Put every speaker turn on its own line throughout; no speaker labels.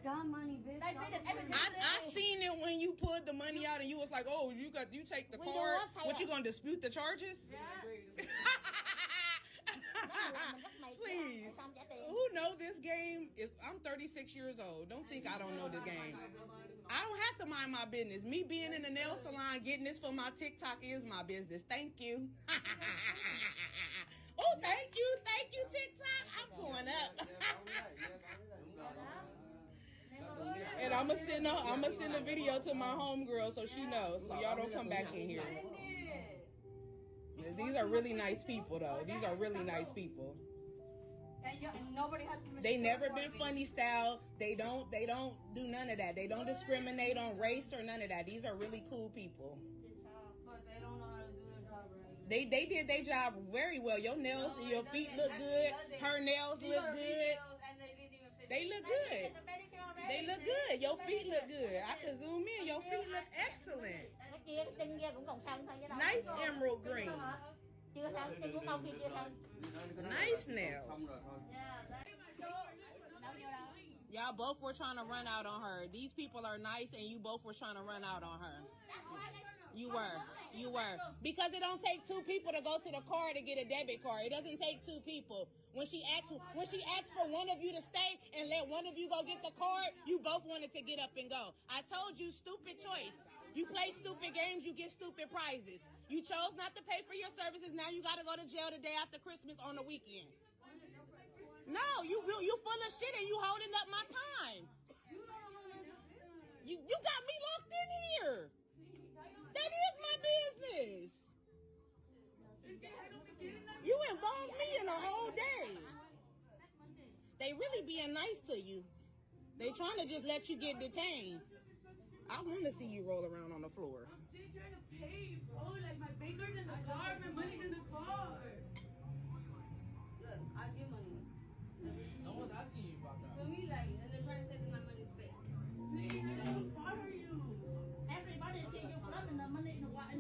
got money, bitch.
I seen it when you pulled the money out and you was like, oh, you take the card. What, you gonna dispute the charges? Yeah. Please. Who know this game? I'm 36 years old. Don't think I don't know this game. I don't have to mind my business. Me being in the nail salon getting this for my TikTok is my business. Thank you. Oh, thank you, TikTok. I'm going up. And I'm gonna send a video to my homegirl so she knows. So y'all don't come back in here. These are really nice people, though. These are really nice people.
And nobody has to.
They never been funny style. They don't do none of that. They don't discriminate on race or none of that. These are really cool people.
But they don't know how to do their job right.
They did their job very well. Your nails and your feet look good. Her nails look good. They look good. They look good. Your feet look good. I can zoom in. Your feet look excellent. Nice emerald green. Nice nails. Y'all both were trying to run out on her. These people are nice and you both were trying to run out on her. You were. Because it don't take two people to go to the car to get a debit card. It doesn't take two people. When she asked for one of you to stay and let one of you go get the card, you both wanted to get up and go. I told you, stupid choice. You play stupid games, you get stupid prizes. You chose not to pay for your services. Now you got to go to jail the day after Christmas on the weekend. No, you full of shit and you holding up my time. You got me locked in here. That is my business. You involved me in the whole day. They really being nice to you. They trying to just let you get detained. I want to see you roll around on the floor.
I'm still trying to pay, bro. Like, my banker's in the car, my money's in the car.
Look, I give money.
No one's asking you about that.
For me, like, and they're trying to say that my money's fake.
Please, I don't fire you.
Everybody say you put up in the money in the toilet.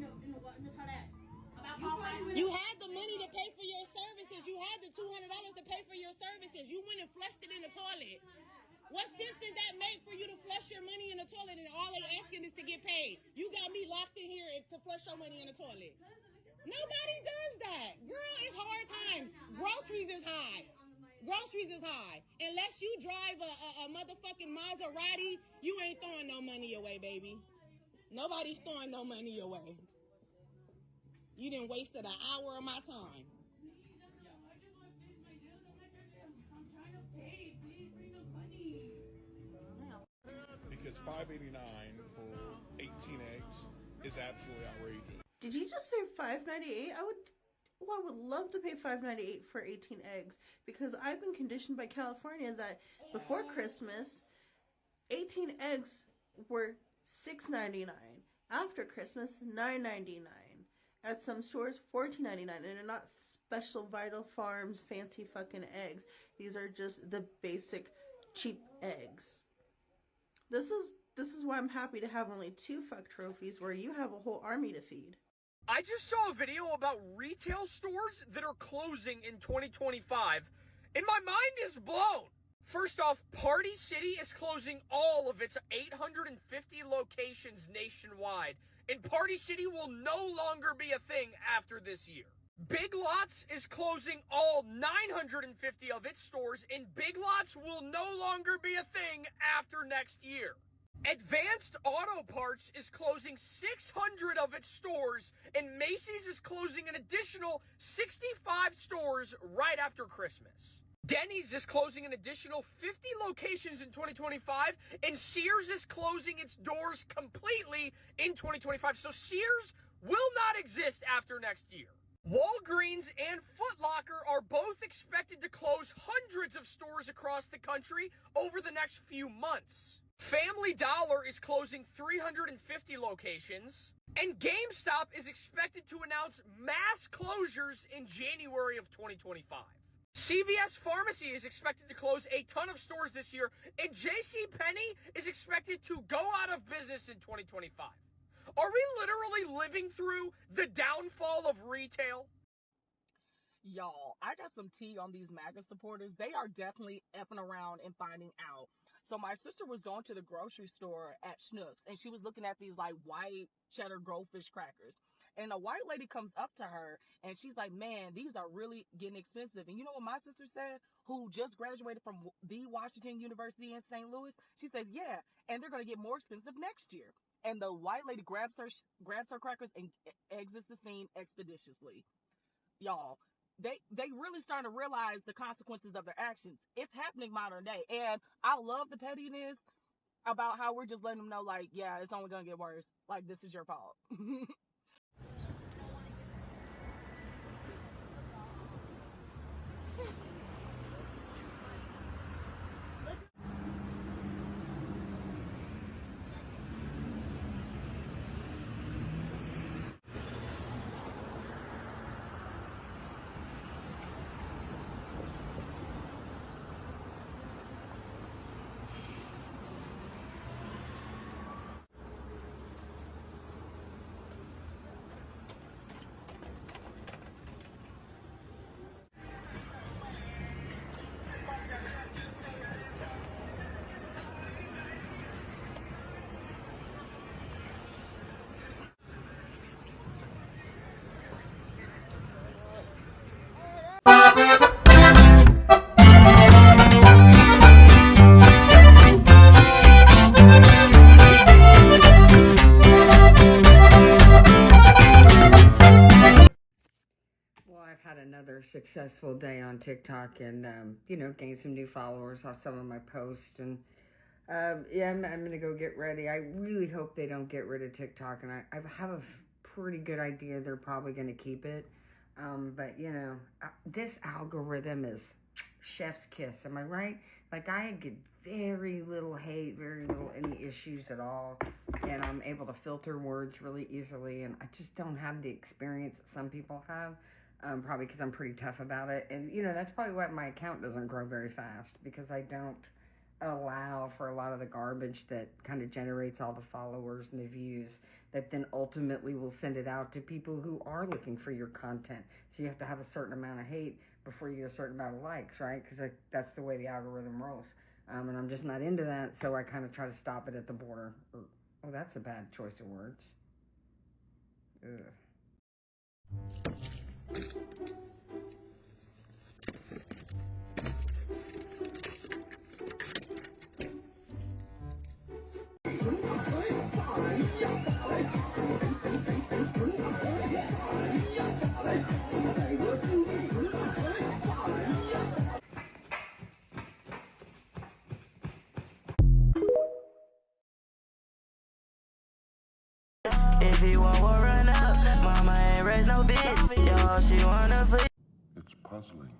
You had the money to pay for your services. You had the $200 to pay for your services. You went and flushed it in the toilet. What sense did that make for you to flush your money in the toilet and all they asking is to get paid? You got me locked in here to flush your money in the toilet. Nobody does that. Girl, it's hard times. Groceries is high. Unless you drive a motherfucking Maserati, you ain't throwing no money away, baby. Nobody's throwing no money away. You done wasted an hour of my time.
Please, I just want to finish my deals. I'm trying to pay. Please bring the money.
Because $5.89 for 18 eggs is absolutely outrageous.
Did you just say $5.98? I would love to pay $5.98 for 18 eggs because I've been conditioned by California that before Christmas, 18 eggs were $6.99. After Christmas, $9.99. At some stores, $14.99, and they're not special Vital Farms fancy fucking eggs. These are just the basic cheap eggs. This is why I'm happy to have only 2 fuck trophies where you have a whole army to feed.
I just saw a video about retail stores that are closing in 2025, and my mind is blown. First off, Party City is closing all of its 850 locations nationwide, and Party City will no longer be a thing after this year. Big Lots is closing all 950 of its stores, and Big Lots will no longer be a thing after next year. Advanced Auto Parts is closing 600 of its stores, and Macy's is closing an additional 65 stores right after Christmas. Denny's is closing an additional 50 locations in 2025, and Sears is closing its doors completely in 2025. So Sears will not exist after next year. Walgreens and Foot Locker are both expected to close hundreds of stores across the country over the next few months. Family Dollar is closing 350 locations, and GameStop is expected to announce mass closures in January of 2025. CVS Pharmacy is expected to close a ton of stores this year, and JCPenney is expected to go out of business in 2025. Are we literally living through the downfall of retail?
Y'all, I got some tea on these MAGA supporters. They are definitely effing around and finding out. So my sister was going to the grocery store at Schnucks, and she was looking at these like white cheddar goldfish crackers. And a white lady comes up to her, and she's like, man, these are really getting expensive. And you know what my sister said, who just graduated from the Washington University in St. Louis? She says, yeah, and they're going to get more expensive next year. And the white lady grabs her crackers and exits the scene expeditiously. Y'all, they really starting to realize the consequences of their actions. It's happening modern day. And I love the pettiness about how we're just letting them know, like, yeah, it's only going to get worse. Like, this is your fault.
Well, I've had another successful day on TikTok and, gained some new followers off some of my posts. And, yeah, I'm going to go get ready. I really hope they don't get rid of TikTok. And I have a pretty good idea they're probably going to keep it. But, this algorithm is chef's kiss. Am I right? Like, I get very little hate, very little any issues at all. And I'm able to filter words really easily. And I just don't have the experience that some people have. Probably because I'm pretty tough about it. And, that's probably why my account doesn't grow very fast, because I don't allow for a lot of the garbage that kind of generates all the followers and the views that then ultimately will send it out to people who are looking for your content. So you have to have a certain amount of hate before you get a certain amount of likes, right? Because that's the way the algorithm rolls. And I'm just not into that, so I kind of try to stop it at the border. Oh, that's a bad choice of words. Ugh.
If you want to run up, mama ain't raised no bitch. Yo, she wanna.
It's puzzling.